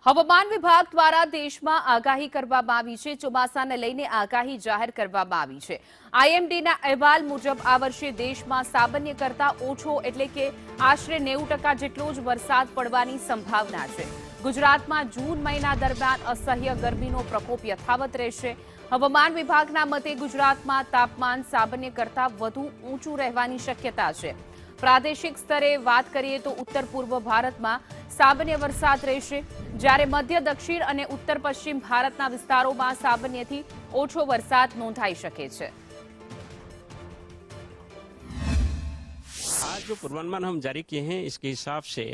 હવામાન વિભાગ દ્વારા દેશમાં આગાહી કરવામાં આવી છે. ચોમાસાને લઈને આગાહી જાહેર કરવામાં આવી છે. આઈએમડીના અહેવાલ મુજબ આ વર્ષે દેશમાં સામાન્ય કરતા ઓછો એટલે કે આશરે 90% જેટલો જ વરસાદ પડવાની સંભાવના છે. ગુજરાતમાં જૂન મહિના દરમિયાન અસહ્ય ગરમીનો પ્રકોપ યથાવત રહેશે. હવામાન વિભાગના મતે ગુજરાતમાં તાપમાન સામાન્ય કરતા વધુ ઊંચું રહેવાની શક્યતા છે. પ્રાદેશિક સ્તરે વાત કરીએ તો ઉત્તર પૂર્વ ભારતમાં સામાન્ય વરસાદ રહેશે, જ્યારે મધ્ય દક્ષિણ અને ઉત્તર પશ્ચિમ ભારતના વિસ્તારોમાં સામાન્યથી ઓછો વરસાદ નોંધાઈ શકે છે. आज जो पूर्वानुमान हम जारी किए हैं इसके हिसाब से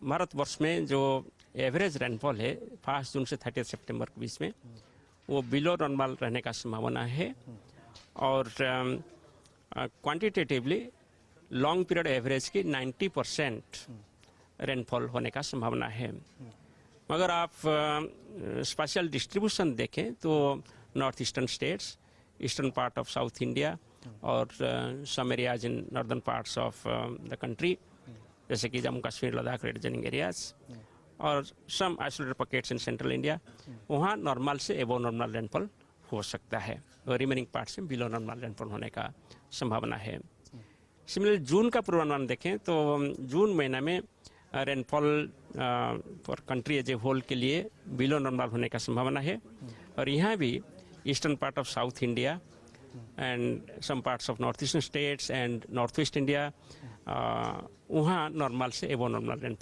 भारतवर्ष में जो एवरेज रेनफॉल है 5 जून से 30 सितंबर के बीच में वो बिलो नॉर्मल रहने का संभावना है और क्वांटिटेटिवली लॉन्ग पीरियड एवरेज की 90% रेनफॉल होने का संभावना है. मगर आप स्पेशल डिस्ट्रीब्यूशन देखें तो north eastern states, eastern part of south India और some areas in northern parts of the country जैसे कि जम्मू कश्मीर, लद्दाख, रीजनिंग एरियाज और some isolated pockets in central India, वहाँ नॉर्मल से एबो नॉर्मल रेनफॉल हो सकता है और रिमेनिंग पार्ट से बिलो नॉर्मल रेनफॉल होने का संभावना है. सिमिलरली जून का पूर्वानुमान देखें तो जून महीना में rainfall for country as a whole के लिए बिलो नॉर्मल होने का संभावना है और यहाँ भी eastern part of south India and some parts of north eastern states and north west India वहाँ नॉर्मल से एबो नॉर्मल रेनफॉल